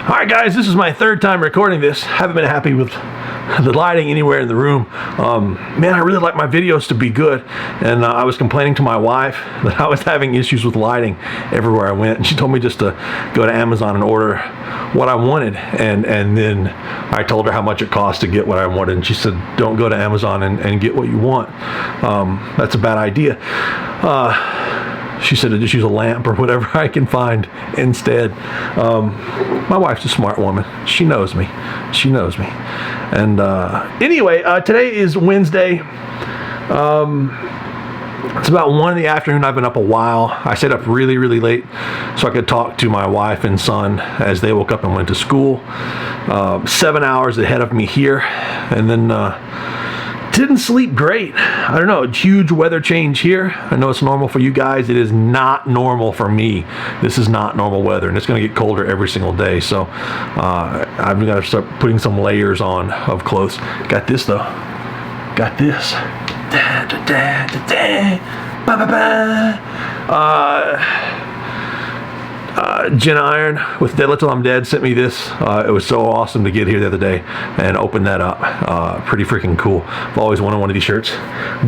Alright guys, this is my third time recording this. Haven't been happy with the lighting anywhere in the room. Man, I really like my videos to be good, and I was complaining to my wife that I was having issues with lighting everywhere I went, and she told me just to go to Amazon and order what I wanted, and then I told her how much it cost to get what I wanted, and she said don't go to Amazon and get what you want. That's a bad idea. She said to just use a lamp or whatever I can find instead. My wife's a smart woman. She knows me. She knows me. And anyway, today is Wednesday. It's about 1 in the afternoon. I've been up a while. I stayed up really, really late so I could talk to my wife and son as they woke up and went to school. 7 hours ahead of me here. And then didn't sleep great. I don't know, huge weather change here. I know it's normal for you guys. It is not normal for me. This is not normal weather, and it's going to get colder every single day. So I'm going to start putting some layers on of clothes. Got this though. Got this. Da, da, da, da, da. Ba, ba, ba. Jen Iron with Dead Till I'm Dead sent me this. It was so awesome to get here the other day and open that up. Pretty freaking cool. I've always wanted one of these shirts.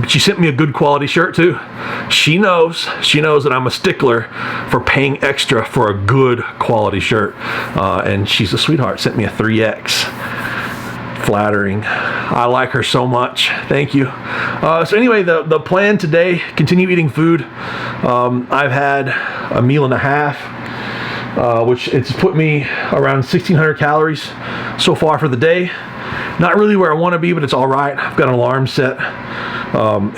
She sent me a good quality shirt too. She knows that I'm a stickler for paying extra for a good quality shirt. And she's a sweetheart. Sent me a 3X. Flattering. I like her so much. Thank you. So anyway, the plan today, continue eating food. I've had a meal and a half. Which it's put me around 1,600 calories so far for the day. Not really where I want to be, but it's all right. I've got an alarm set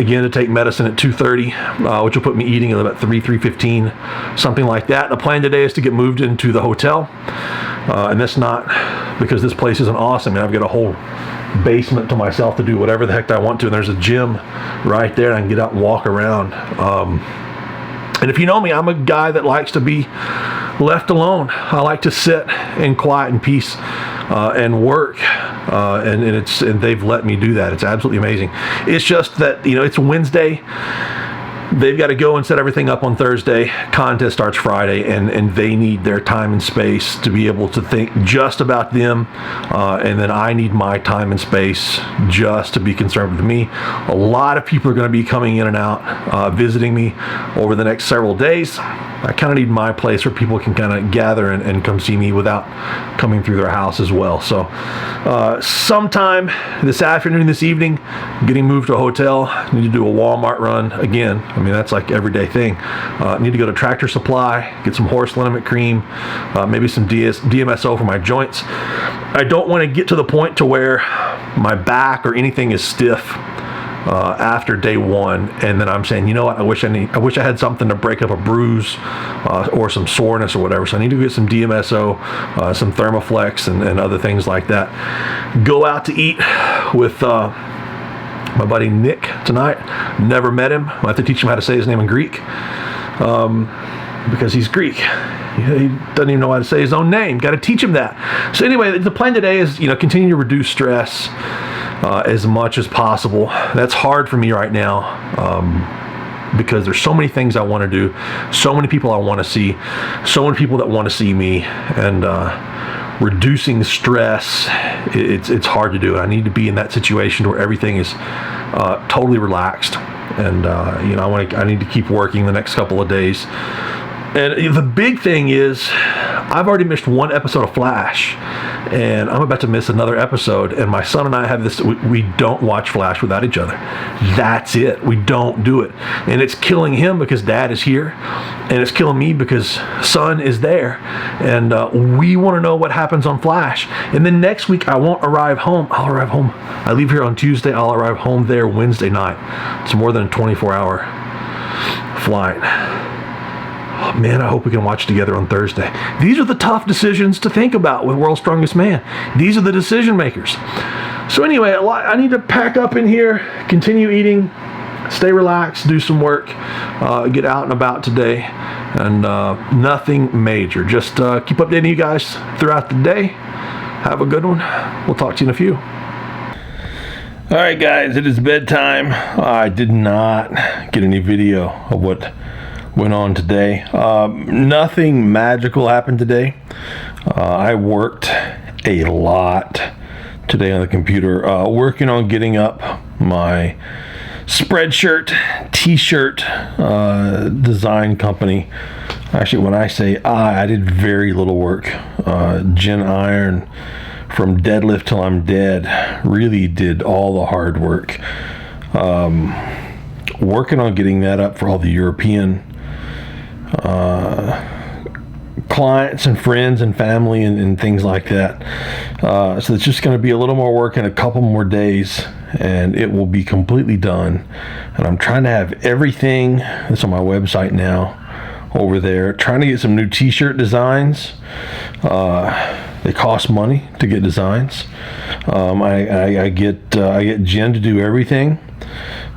again to take medicine at 2:30, which will put me eating at about 3:15, something like that. The plan today is to get moved into the hotel, and that's not because this place isn't awesome. I've got a whole basement to myself to do whatever the heck I want to, and there's a gym right there, and I can get out and walk around. And if you know me, I'm a guy that likes to be left alone. I like to sit in quiet and peace and work, and they've let me do that. It's absolutely amazing. It's just that, it's Wednesday. They've got to go and set everything up on Thursday. Contest starts Friday, and they need their time and space to be able to think just about them, and then I need my time and space just to be concerned with me. A lot of people are going to be coming in and out, visiting me over the next several days. I kind of need my place where people can kind of gather and come see me without coming through their house as well. So sometime this afternoon, this evening, getting moved to a hotel. Need to do a Walmart run again. I mean, that's like everyday thing. Need to go to Tractor Supply, get some horse liniment cream, maybe some DMSO for my joints. I don't want to get to the point to where my back or anything is stiff after day one, and then I'm saying, you know what, I wish I had something to break up a bruise or some soreness or whatever. So I need to get some DMSO, some Thermoflex, and other things like that. Go out to eat with my buddy Nick tonight. Never met him. I have to teach him how to say his name in Greek because he's Greek. He doesn't even know how to say his own name. Got to teach him that. So anyway, the plan today is continue to reduce stress as much as possible. That's hard for me right now because there's so many things I want to do, so many people I want to see, so many people that want to see me, and reducing stress, it's hard to do. I need to be in that situation where everything is totally relaxed, and I need to keep working the next couple of days. And the big thing is, I've already missed one episode of Flash, and I'm about to miss another episode. And my son and I have this, we don't watch Flash without each other. That's it. We don't do it. And it's killing him because Dad is here, and it's killing me because Son is there. And we want to know what happens on Flash. And then next week, I won't arrive home. I'll arrive home. I leave here on Tuesday. I'll arrive home there Wednesday night. It's more than a 24-hour flight. Oh, man, I hope we can watch together on Thursday. These are the tough decisions to think about with World's Strongest Man. These are the decision makers. So anyway, I need to pack up in here, continue eating, stay relaxed, do some work, get out and about today, and nothing major. Just keep updating you guys throughout the day. Have a good one. We'll talk to you in a few. All right, guys, it is bedtime. I did not get any video of what went on today. Nothing magical happened today. I worked a lot today on the computer, working on getting up my Spreadshirt t-shirt design company. Actually, when I say I did very little work. Jen Iron from Deadlift Till I'm Dead really did all the hard work. Working on getting that up for all the European clients and friends and family and things like that. So it's just going to be a little more work in a couple more days, and it will be completely done. And I'm trying to have everything that's on my website now over there. Trying to get some new t-shirt designs. They cost money to get designs. I get Jen to do everything.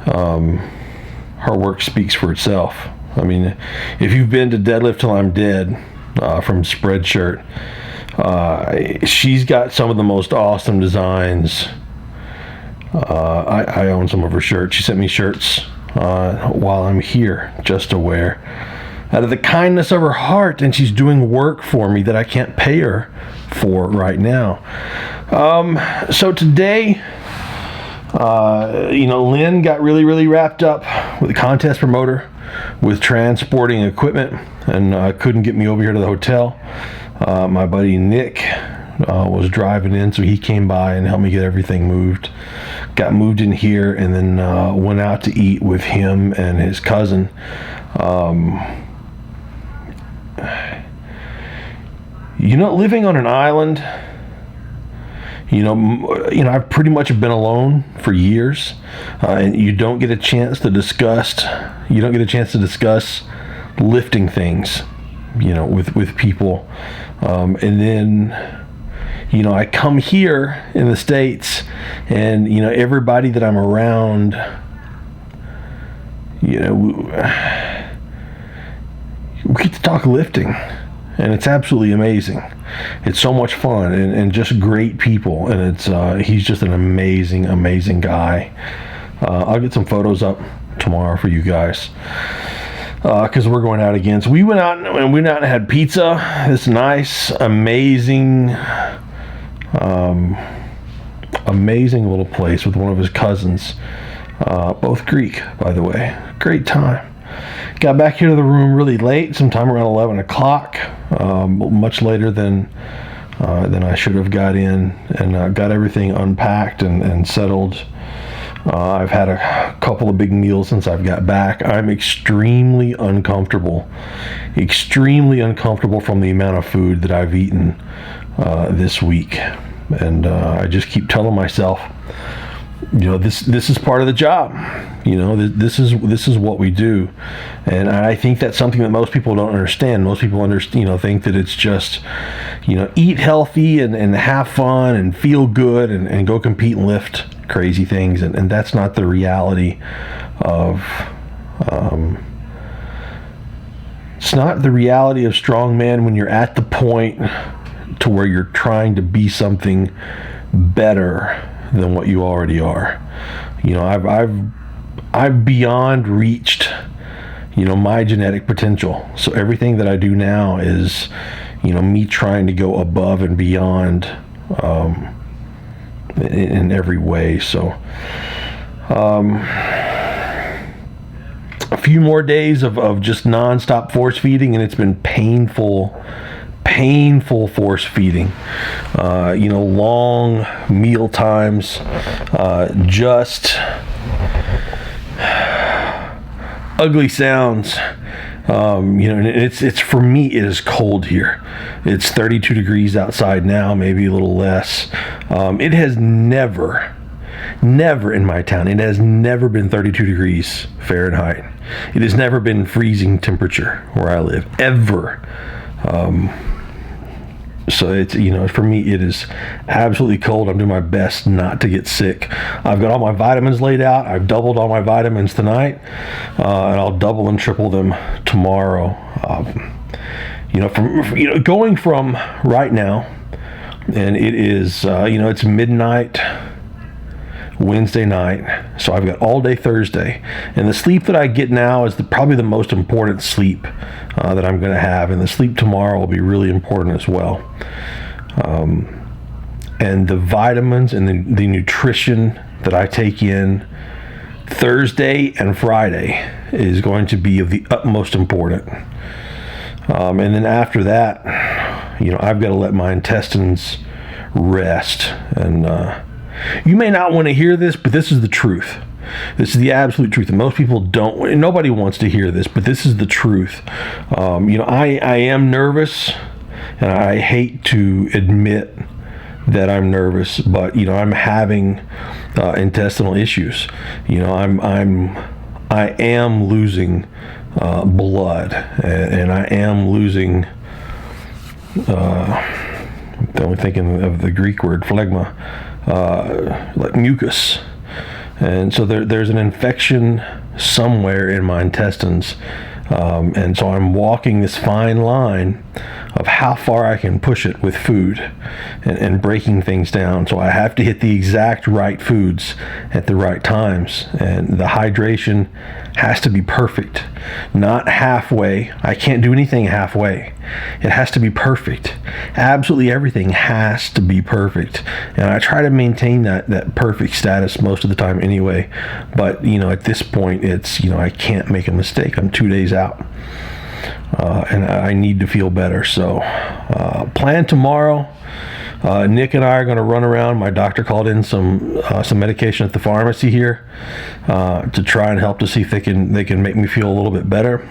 Her work speaks for itself. I mean, if you've been to Deadlift Till I'm Dead from Spreadshirt, she's got some of the most awesome designs. I own some of her shirts. She sent me shirts while I'm here just to wear out of the kindness of her heart, and she's doing work for me that I can't pay her for right now. So today, Lynn got really wrapped up with the contest promoter with transporting equipment, and couldn't get me over here to the hotel. My buddy Nick was driving in, so he came by and helped me get everything moved. Got moved in here, and then went out to eat with him and his cousin. Living on an island, I've pretty much been alone for years, and you don't get a chance to discuss lifting things, with people, and then, I come here in the States, and, everybody that I'm around, we get to talk lifting, and it's absolutely amazing. It's so much fun, and just great people, and he's just an amazing guy. I'll get some photos up tomorrow for you guys, because we're going out again. So we went out and had pizza. This nice, amazing little place with one of his cousins, both Greek, by the way. Great time. Got back here to the room really late, sometime around 11 o'clock, much later than I should have got in, and got everything unpacked and settled. I've had a couple of big meals since I've got back. I'm extremely uncomfortable from the amount of food that I've eaten this week, and I just keep telling myself, this is part of the job. This is what we do, and I think that's something that most people don't understand. Most people think that it's just, eat healthy and have fun and feel good and go compete and lift crazy things, and that's not the reality of. It's not the reality of strongman when you're at the point to where you're trying to be something better than what you already are. I've beyond reached, my genetic potential. So everything that I do now is, me trying to go above and beyond in every way. So a few more days of just non-stop force feeding, and it's been painful force feeding, long meal times, just ugly sounds, and it's for me, it is cold here. It's 32 degrees outside now, maybe a little less. It has never in my town, it has never been 32 degrees Fahrenheit. It has never been freezing temperature where I live, ever. So it's, for me, it is absolutely cold. I'm doing my best not to get sick. I've got all my vitamins laid out. I've doubled all my vitamins tonight, and I'll double and triple them tomorrow. Going from right now, and it is, it's midnight. Wednesday night. So I've got all day Thursday. And the sleep that I get now is probably the most important sleep that I'm going to have. And the sleep tomorrow will be really important as well. And the vitamins and the nutrition that I take in Thursday and Friday is going to be of the utmost importance. And then after that, I've got to let my intestines rest. And you may not want to hear this, but this is the truth. This is the absolute truth. And most people don't. Nobody wants to hear this, but this is the truth. I am nervous, and I hate to admit that I'm nervous, but I'm having intestinal issues. I am losing blood, and I am losing. I'm thinking of the Greek word phlegma, like mucus, and so there's an infection somewhere in my intestines, and so I'm walking this fine line of how far I can push it with food and breaking things down. So I have to hit the exact right foods at the right times, and the hydration has to be perfect, not halfway. I can't do anything halfway. It has to be perfect. Absolutely everything has to be perfect, and I try to maintain that perfect status most of the time anyway. But at this point, it's I can't make a mistake. I'm 2 days out. And I need to feel better. So plan tomorrow. Nick and I are going to run around. My doctor called in some medication at the pharmacy here to try and help to see if they can make me feel a little bit better.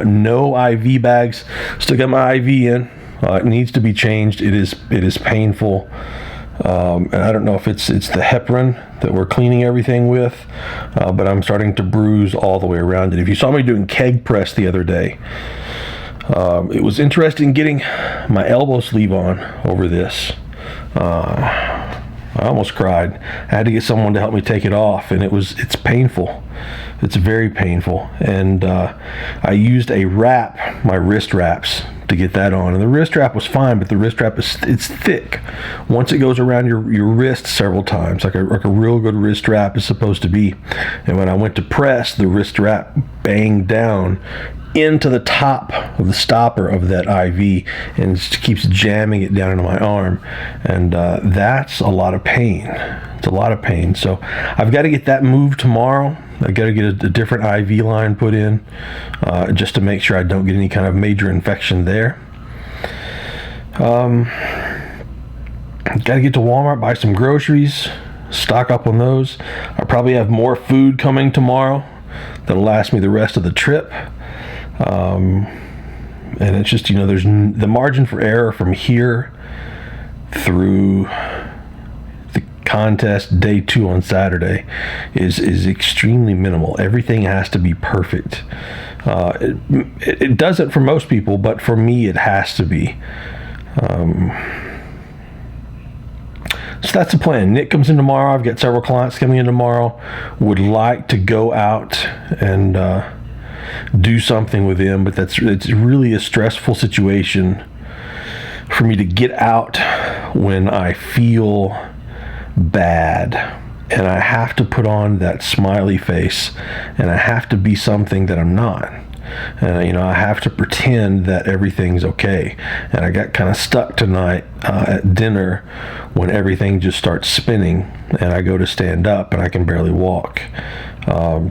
No IV bags. Still got my IV in. It needs to be changed. It is painful. And I don't know if it's the heparin that we're cleaning everything with, but I'm starting to bruise all the way around it. If you saw me doing keg press the other day, it was interesting getting my elbow sleeve on over this. I almost cried. I had to get someone to help me take it off, and it's painful. It's very painful. And I used a wrap, my wrist wraps, to get that on. And the wrist wrap was fine, but the wrist wrap it's thick. Once it goes around your wrist several times, like a real good wrist wrap is supposed to be. And when I went to press, the wrist wrap banged down into the top of the stopper of that IV, and it keeps jamming it down into my arm, and that's a lot of pain. It's a lot of pain. So I've got to get that moved tomorrow. I've got to get a different IV line put in just to make sure I don't get any kind of major infection there. Got to get to Walmart, buy some groceries, stock up on those. I'll probably have more food coming tomorrow that'll last me the rest of the trip. And it's just, there's the margin for error from here through the contest day 2 on Saturday is extremely minimal. Everything has to be perfect. It doesn't for most people, but for me it has to be. So that's the plan. Nick comes in tomorrow. I've got several clients coming in tomorrow. Would like to go out and do something with him, but it's really a stressful situation for me to get out when I feel bad, and I have to put on that smiley face, and I have to be something that I'm not. I have to pretend that everything's okay. And I got kind of stuck tonight at dinner when everything just starts spinning, and I go to stand up and I can barely walk,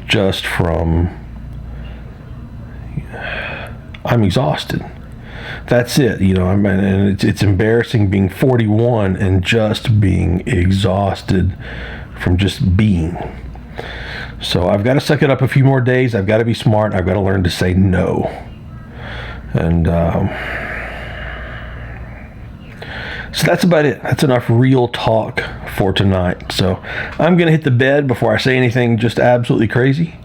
just from I'm exhausted. That's it, and it's embarrassing being 41 and just being exhausted from just being. So I've got to suck it up a few more days. I've got to be smart. I've got to learn to say no. And so that's about it. That's enough real talk for tonight. So I'm going to hit the bed before I say anything just absolutely crazy.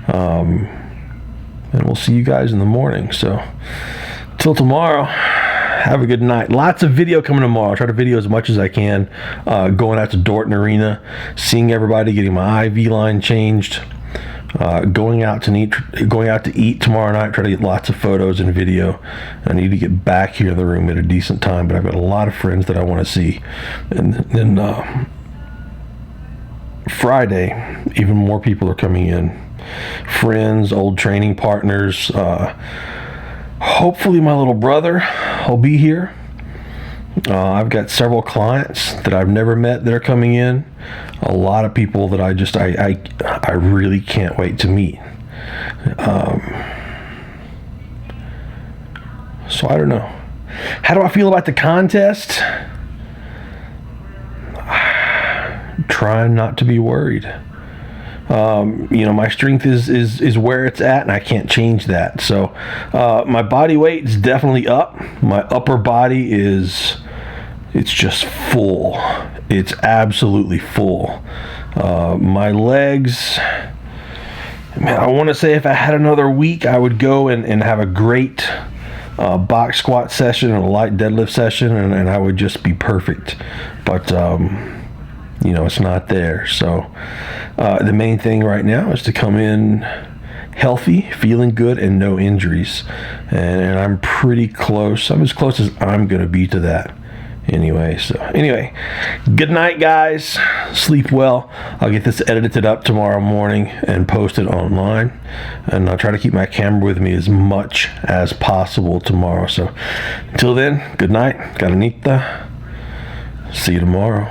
And we'll see you guys in the morning. So till tomorrow, have a good night. Lots of video coming tomorrow. I'll try to video as much as I can. Going out to Dorton Arena, seeing everybody, getting my IV line changed, going out to eat tomorrow night. Try to get lots of photos and video. I need to get back here in the room at a decent time, but I've got a lot of friends that I want to see. And then Friday, even more people are coming in. Friends, old training partners. Hopefully my little brother will be here. I've got several clients that I've never met that are coming in. A lot of people that I really can't wait to meet. So I don't know. How do I feel about the contest? Trying not to be worried. My strength is where it's at, and I can't change that. So my body weight is definitely up. My upper body it's just full. It's absolutely full. My legs, man, I want to say if I had another week, I would go and have a great box squat session and a light deadlift session, and I would just be perfect. But it's not there. So the main thing right now is to come in healthy, feeling good, and no injuries. And I'm pretty close. I'm as close as I'm going to be to that. Anyway, good night, guys. Sleep well. I'll get this edited up tomorrow morning and posted online. And I'll try to keep my camera with me as much as possible tomorrow. So until then, good night. Karanita. See you tomorrow.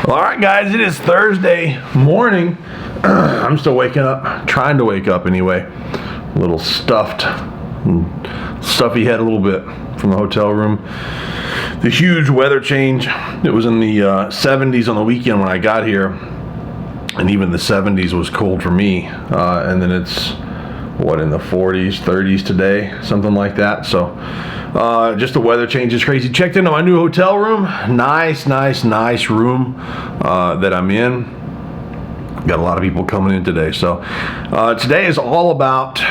All right, guys, it is Thursday morning. I'm still waking up, trying to wake up anyway. A little stuffy head a little bit from the hotel room. The huge weather change. It was in the 70s on the weekend when I got here, and even the 70s was cold for me. And then it's in the 40s, 30s today, something like that. So just the weather change is crazy. Checked into my new hotel room. Nice room that I'm in. Got a lot of people coming in today. So today is all about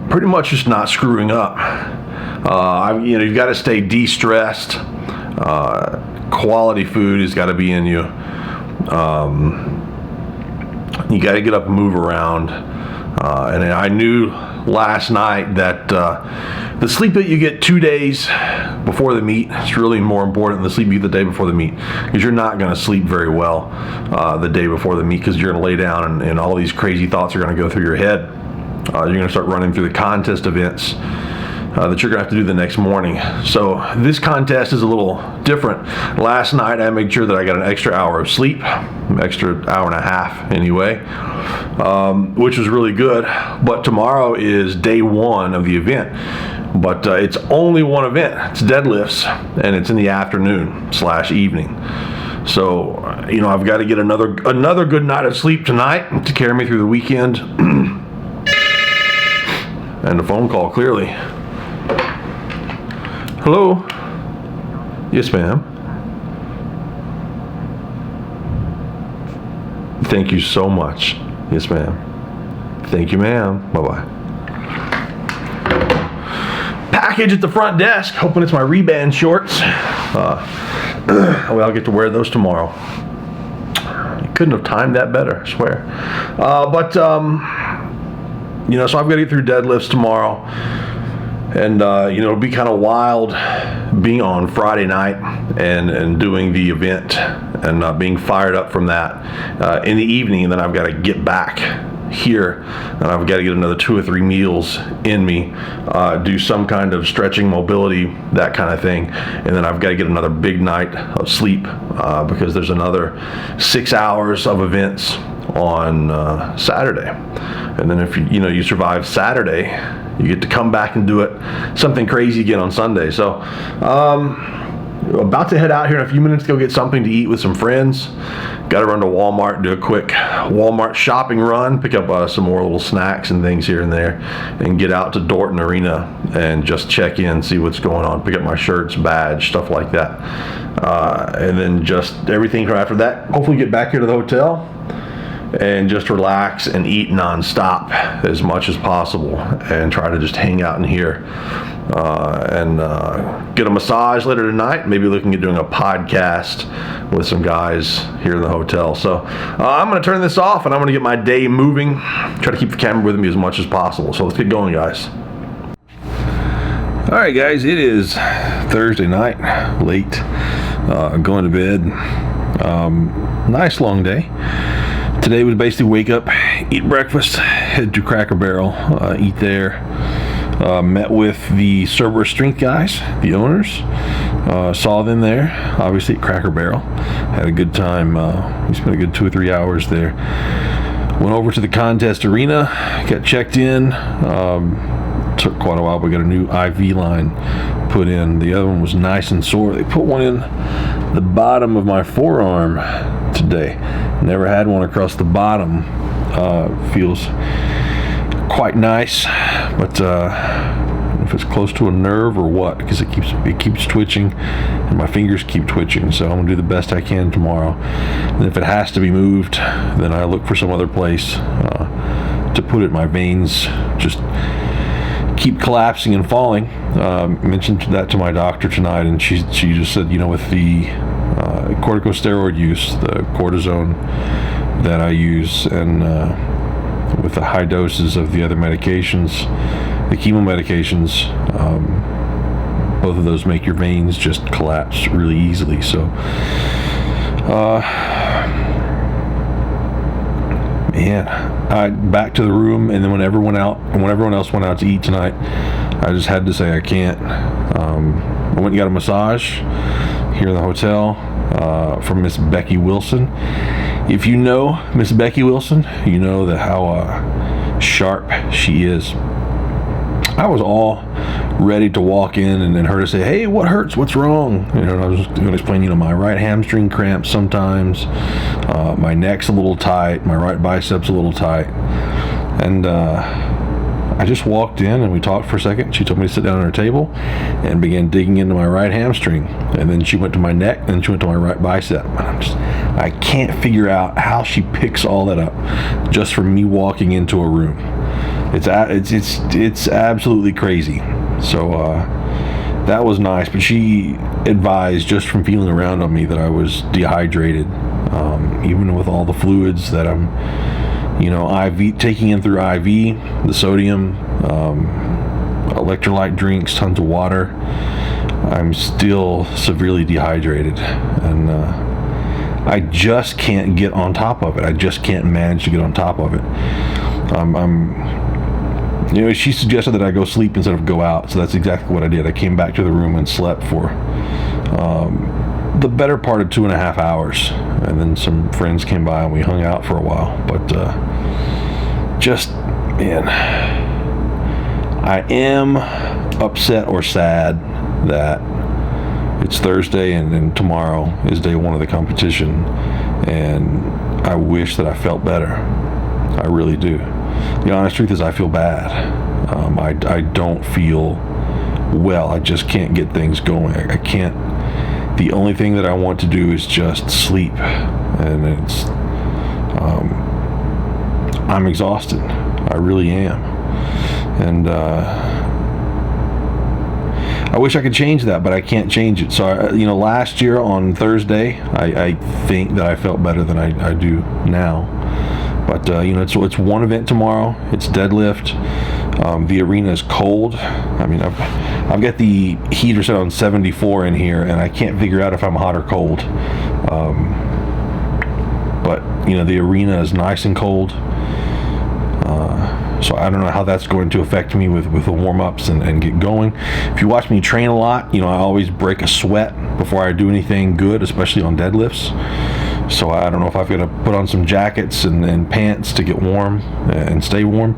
pretty much just not screwing up. You've got to stay de-stressed. Quality food has got to be in you. You got to get up and move around. And I knew last night that the sleep that you get 2 days before the meet is really more important than the sleep you get the day before the meet, because you're not going to sleep very well the day before the meet, because you're going to lay down and all these crazy thoughts are going to go through your head. You're going to start running through the contest events that you're going to have to do the next morning. So this contest is a little different. Last night I made sure that I got an extra hour of sleep, extra hour and a half anyway, which was really good. But tomorrow is day one of the event. But it's only one event. It's deadlifts, and it's in the afternoon/evening. So I've got to get another good night of sleep tonight to carry me through the weekend. And a phone call, clearly. Hello? Yes, ma'am. Thank you so much. Yes, ma'am. Thank you, ma'am. Bye-bye. Package at the front desk. Hoping it's my Ray-Ban shorts. I'll get to wear those tomorrow. You couldn't have timed that better, I swear. So I've got to get through deadlifts tomorrow. And, it'll be kind of wild being on Friday night and doing the event and being fired up from that in the evening. And then I've got to get back here and I've got to get another 2 or 3 meals in me, do some kind of stretching, mobility, that kind of thing. And then I've got to get another big night of sleep because there's another 6 hours of events on Saturday. And then if you survive Saturday, you get to come back and do it something crazy again on Sunday. So about to head out here in a few minutes to go get something to eat with some friends. Got to run to Walmart, do a quick Walmart shopping run, pick up some more little snacks and things here and there, and get out to Dorton Arena and just check in, see what's going on, pick up my shirts, badge, stuff like that. And then just everything after that, hopefully get back here to the hotel and just relax and eat nonstop as much as possible and try to just hang out in here and get a massage later tonight, maybe looking at doing a podcast with some guys here in the hotel. So I'm going to turn this off and I'm going to get my day moving, try to keep the camera with me as much as possible. So let's get going, guys. All right, guys, it is Thursday night, late, going to bed. Nice long day. Today was basically wake up, eat breakfast, head to Cracker Barrel, eat there. Met with the Cerberus Strength guys, the owners. Saw them there, obviously at Cracker Barrel. Had a good time. We spent a good 2 or 3 hours there. Went over to the contest arena, got checked in. Took quite a while, but we got a new IV line put in. The other one was nice and sore. They put one in the bottom of my forearm today. Never had one across the bottom. Feels quite nice, but if it's close to a nerve or what, because it keeps twitching and my fingers keep twitching. So I'm gonna do the best I can tomorrow, and if it has to be moved, then I look for some other place to put it. My veins just keep collapsing and falling. Mentioned that to my doctor tonight, and she just said, with the corticosteroid use, the cortisone that I use, and with the high doses of the other medications, the chemo medications, both of those make your veins just collapse really easily. So I back to the room, and then when everyone else went out to eat tonight, I just had to say I can't. I went and got a massage here in the hotel from Miss Becky Wilson. If you know Miss Becky Wilson, you know how sharp she is. I was all ready to walk in and then her to say, "Hey, what hurts? What's wrong?" And I was going to explain, my right hamstring cramps sometimes, my neck's a little tight, my right bicep's a little tight, and I just walked in and we talked for a second. She told me to sit down at her table and began digging into my right hamstring, and then she went to my neck, and then she went to my right bicep. I can't figure out how she picks all that up just from me walking into a room. It's absolutely crazy. So that was nice, but she advised, just from feeling around on me, that I was dehydrated, even with all the fluids that I'm IV, taking in through IV, the sodium, electrolyte drinks, tons of water. I'm still severely dehydrated, and I just can't get on top of it. I just can't manage to get on top of it. She suggested that I go sleep instead of go out, so that's exactly what I did. I came back to the room and slept for the better part of 2.5 hours, and then some friends came by and we hung out for a while. But I am upset or sad that it's Thursday and then tomorrow is day one of the competition, and I wish that I felt better. I really do. The honest truth is I feel bad. I don't feel well. I just can't get things going. I can't. The only thing that I want to do is just sleep, and I'm exhausted. I really am, and I wish I could change that, but I can't change it. So last year on Thursday, I think that I felt better than I do now. But it's one event tomorrow. It's deadlift. The arena is cold. I've got the heater set on 74 in here, and I can't figure out if I'm hot or cold. But the arena is nice and cold. So I don't know how that's going to affect me with the warm-ups and get going. If you watch me train a lot, I always break a sweat before I do anything good, especially on deadlifts. So I don't know if I've got to put on some jackets and pants to get warm and stay warm.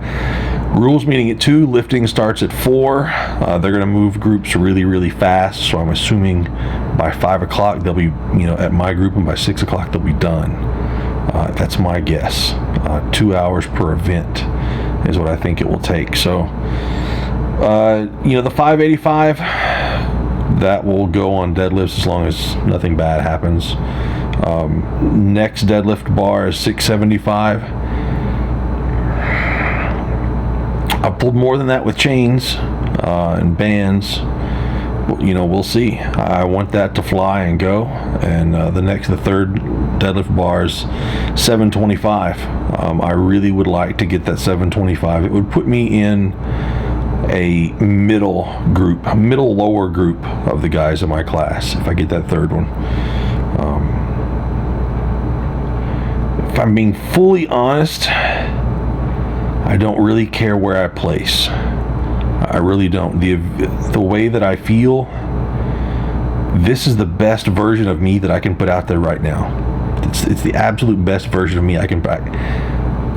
Rules meeting at 2, lifting starts at 4. They're going to move groups really, really fast. So I'm assuming by 5 o'clock they'll be, at my group, and by 6 o'clock they'll be done. That's my guess. 2 hours per event is what I think it will take. So, the 585, that will go on deadlifts as long as nothing bad happens. Next deadlift bar is 675. I pulled more than that with chains and bands. We'll see. I want that to fly and go. And the third deadlift bar is 725. I really would like to get that 725. It would put me in a middle lower group of the guys in my class if I get that third one. I'm being fully honest, I don't really care where I place. I really don't. The way that I feel, this is the best version of me that I can put out there right now. It's the absolute best version of me I can back.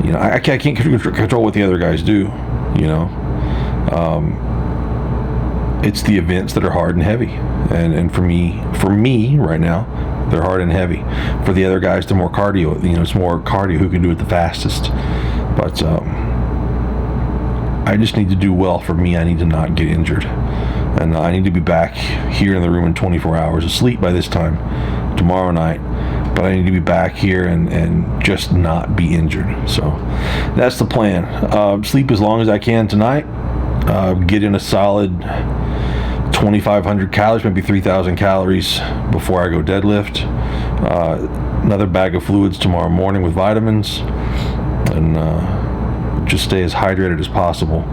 You know, I can't control what the other guys do. You know, it's the events that are hard and heavy, and for me right now, they're hard and heavy. For the other guys, they're more cardio. You know, it's more cardio who can do it the fastest. But I just need to do well. For me, I need to not get injured, and I need to be back here in the room in 24 hours of sleep by this time tomorrow night. But I need to be back here and just not be injured. So that's the plan. Sleep as long as I can tonight. Get in a solid 2,500 calories, maybe 3,000 calories before I go deadlift. Another bag of fluids tomorrow morning with vitamins, and just stay as hydrated as possible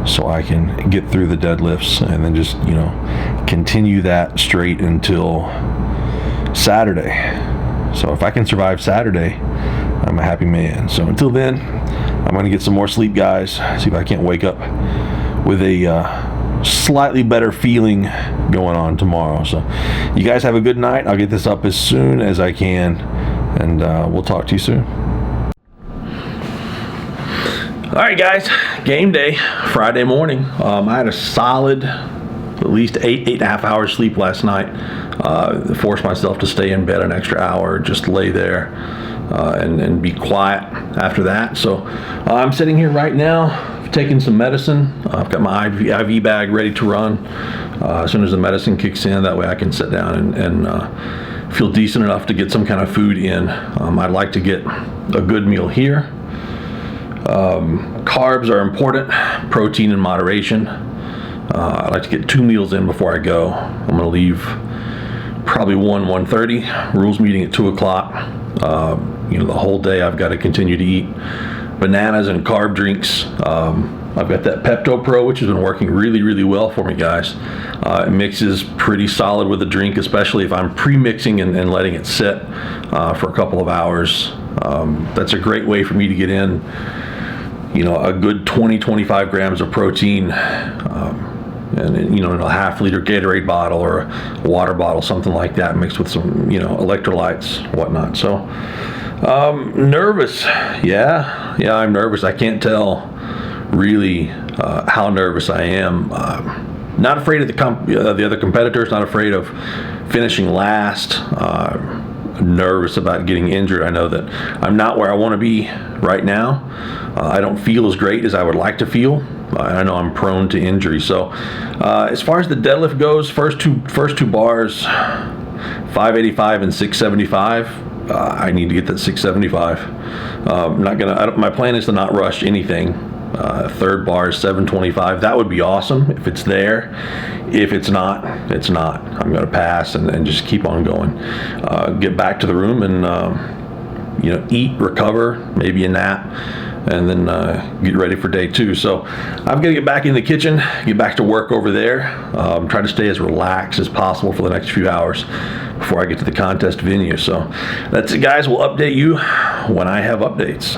so I can get through the deadlifts, and then just, you know, continue that straight until Saturday. So if I can survive Saturday, I'm a happy man. So until then, I'm going to get some more sleep, guys. See if I can't wake up with a slightly better feeling going on tomorrow. So you guys have a good night. I'll get this up as soon as I can, and we'll talk to you soon. All right, guys, game day, Friday morning. I had a solid at least 8.5 hours sleep last night. Forced myself to stay in bed an extra hour, just lay there and be quiet after that. So I'm sitting here right now, taking some medicine. I've got my IV bag ready to run as soon as the medicine kicks in. That way I can sit down and feel decent enough to get some kind of food in. I'd like to get a good meal here. Carbs are important, protein in moderation. I like to get 2 meals in before I go. I'm going to leave probably 1:30. Rules meeting at 2 o'clock. You know, the whole day I've got to continue to eat bananas and carb drinks. I've got that Pepto Pro, which has been working really, really well for me, guys. It mixes pretty solid with the drink, especially if I'm pre-mixing and letting it sit for a couple of hours. That's a great way for me to get in, you know, a good 20-25 grams of protein, and, you know, in a half-liter Gatorade bottle or a water bottle, something like that, mixed with some, you know, electrolytes, whatnot. So nervous. Yeah, I'm nervous. I can't tell really how nervous I am. Not afraid of the other competitors, not afraid of finishing last. Nervous about getting injured. I know that I'm not where I want to be right now. I don't feel as great as I would like to feel. I know I'm prone to injury. So as far as the deadlift goes, first two bars, 585 and 675. I need to get that 675. My plan is to not rush anything. Third bar is 725. That would be awesome if it's there. If it's not, it's not. I'm going to pass and just keep on going. Get back to the room and you know, eat, recover, maybe a nap, and then get ready for day 2. So I'm going to get back in the kitchen, get back to work over there. Try to stay as relaxed as possible for the next few hours before I get to the contest venue. So that's it, guys. We'll update you when I have updates.